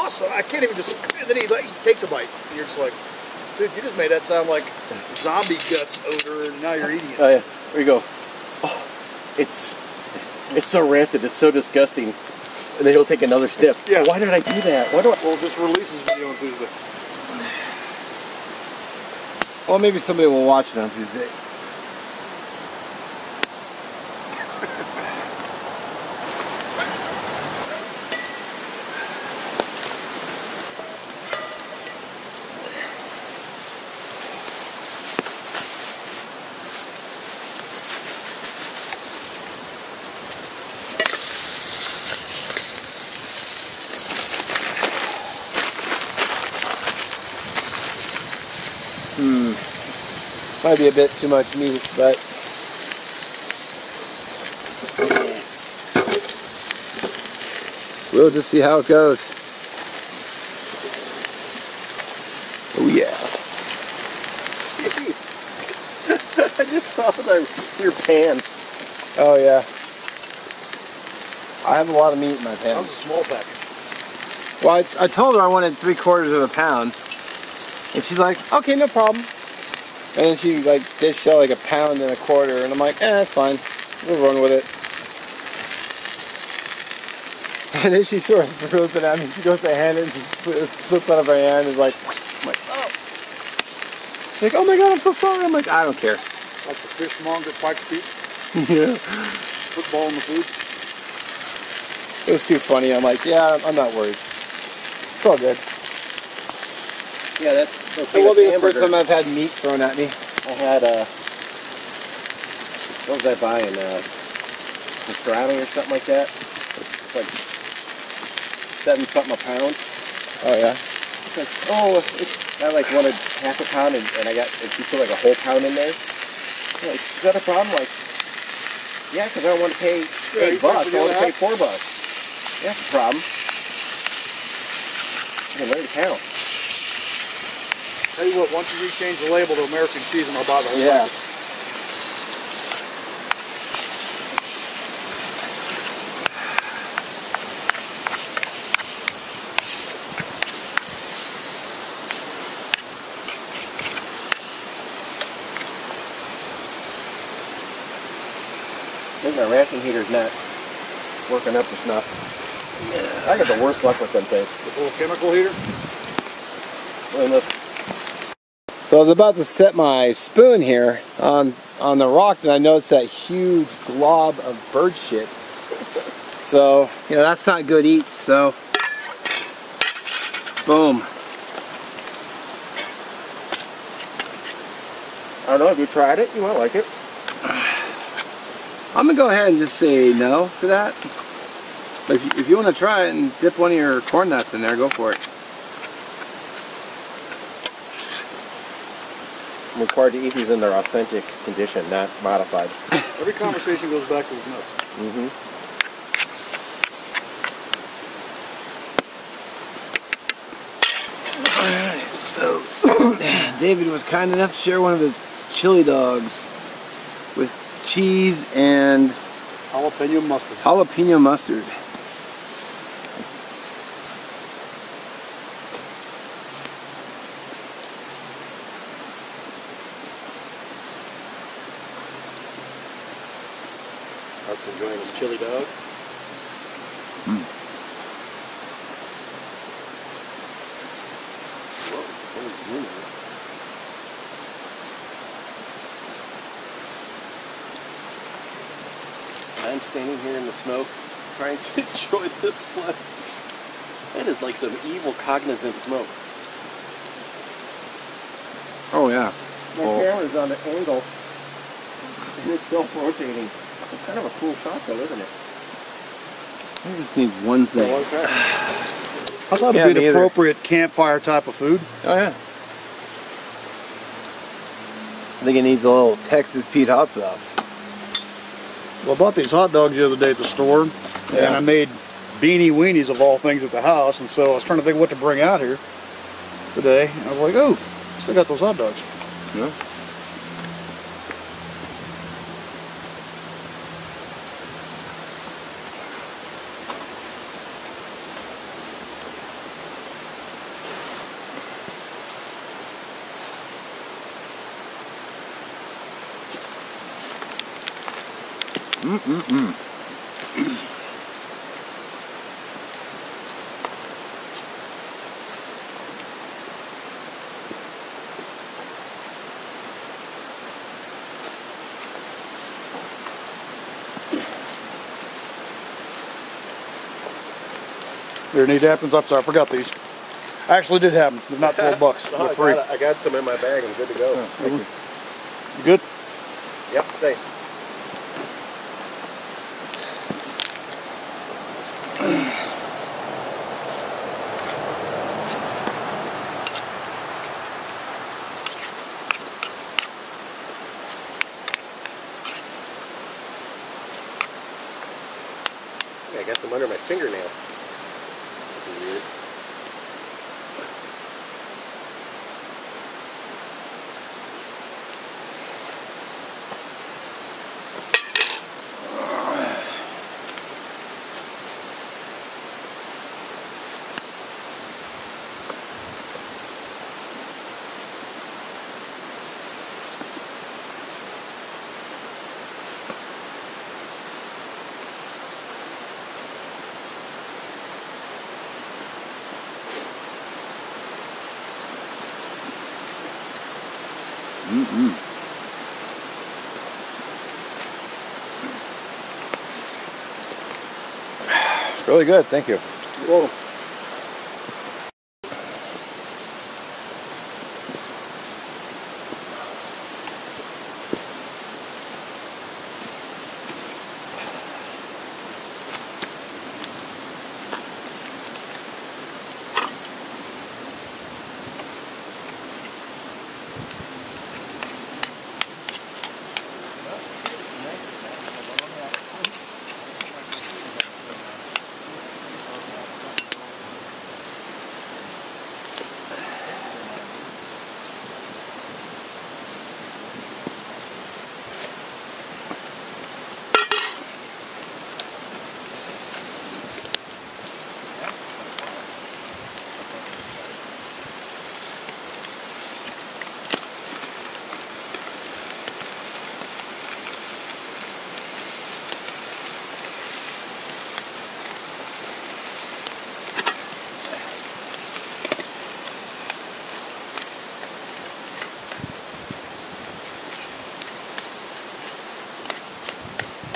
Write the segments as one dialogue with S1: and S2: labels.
S1: awesome. I can't even just, and then he takes a bite. And you're just like, dude, you just made that sound like zombie guts odor, and now you're eating it.
S2: Oh yeah, there you go. Oh, it's so rancid, it's so disgusting. And then he'll take another step.
S1: Yeah.
S2: Why did I do that? Why do I?
S1: Well, just release his video on Tuesday.
S3: Well, maybe somebody will watch it on Tuesday. Might be a bit too much meat, but we'll just see how it goes. Oh yeah.
S2: I just saw your pan.
S3: Oh yeah. I have a lot of meat in my pan.
S1: That was a small package.
S3: Well, I told her I wanted 3/4 of a pound, and she's like, okay, no problem. And then she like dished out like 1.25 pounds, and I'm like, that's fine. We'll run with it. And then she sort of throws it at me. She goes to hand it, and it slips out of her hand, and is like, I'm like, oh. She's like, oh my god, I'm so sorry. I'm like, I don't care.
S1: Like the fishmonger Pike's Peak.
S3: Yeah.
S1: Football in the food.
S3: It was too funny. I'm like, yeah, I'm not worried. It's all good.
S2: Yeah, that's okay.
S3: It will be the first time I've had meat thrown at me.
S2: I had what was I buying? Pastrami or something like that. It's like 7 something a pound.
S3: Oh yeah.
S2: It's like, oh, I like wanted 1/2 pound, and if you put like a whole pound in there. I'm like, is that a problem? Like, yeah, because I don't want to pay $8. I want to pay $4. Yeah, that's a problem. I can learn to count.
S1: Tell you what, once you rechange the label to American cheese, and I'll buy the whole
S3: Yeah.
S1: package.
S2: I think my ration heater's not working up to snuff. Yeah. I got the worst luck with them things.
S1: The little chemical heater?
S3: So I was about to set my spoon here on the rock, and I noticed that huge glob of bird shit. So, you know, that's not good eats, so boom.
S2: I don't know, have you tried it? You might like it.
S3: I'm gonna go ahead and just say no to that. But if you want to try it and dip one of your corn nuts in there, go for it.
S2: I'm required to eat these in their authentic condition, not modified.
S1: Every conversation goes back to his nuts.
S2: Mm-hmm.
S3: Alright, so David was kind enough to share one of his chili dogs with cheese and
S1: Jalapeno mustard.
S3: jalapeno mustard.
S2: Mark's enjoying his chili dog. I'm standing here in the smoke, trying to enjoy this one. That is like some evil cognizant smoke.
S3: Oh yeah.
S2: My camera's on an angle, and it's self-rotating. It's kind of a cool shot though, isn't it?
S3: I just need one thing.
S1: I thought it'd be an appropriate campfire type of food.
S3: Oh yeah. I think it needs a little Texas Pete hot sauce.
S1: Well, I bought these hot dogs the other day at the store, and I made beanie weenies of all things at the house, and so I was trying to think of what to bring out here today. And I was like, oh, still got those hot dogs.
S3: Yeah.
S1: Here, need napkins? I'm sorry, I forgot these. Actually did have them. They're not $12.
S2: No,
S1: They're free.
S2: I got some in my bag. I'm good to go.
S1: Thank you. You good?
S2: Yep, thanks. I got some under my fingernail. Weird.
S3: Really good, thank you.
S1: Whoa.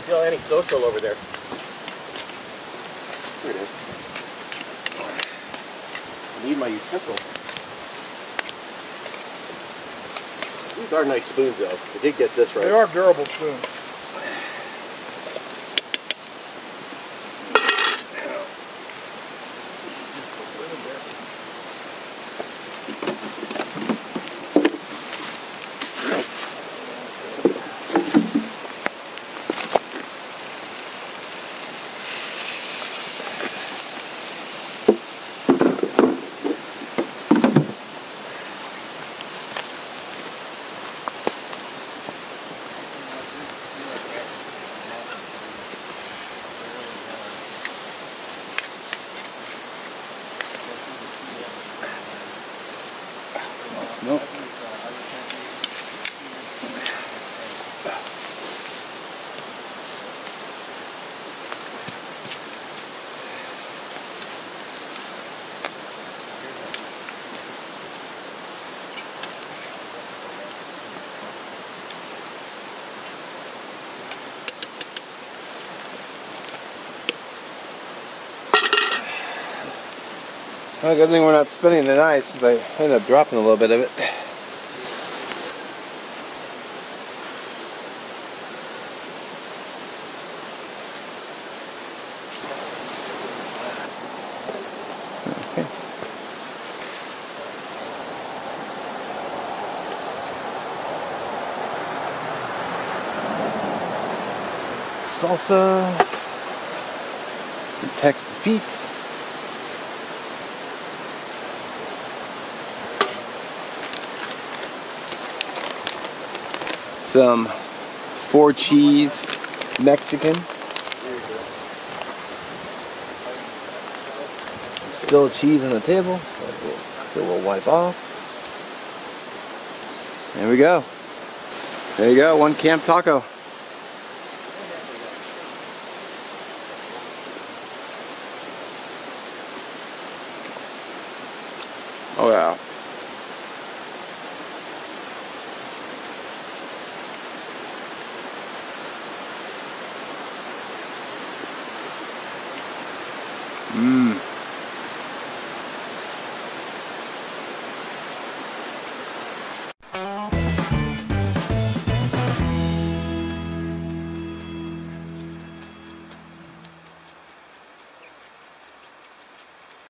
S2: Feel antisocial over there. Here it is. I need my utensil. These are nice spoons though. I did get this right.
S1: They are durable spoons. Nope.
S3: Well, good thing we're not spinning the knife since I ended up dropping a little bit of it. Okay. Salsa, some Texas Pete's. Some 4 cheese Mexican. Some spilled cheese on the table. We'll wipe off. There we go. There you go, one camp taco. Oh yeah. Mmm.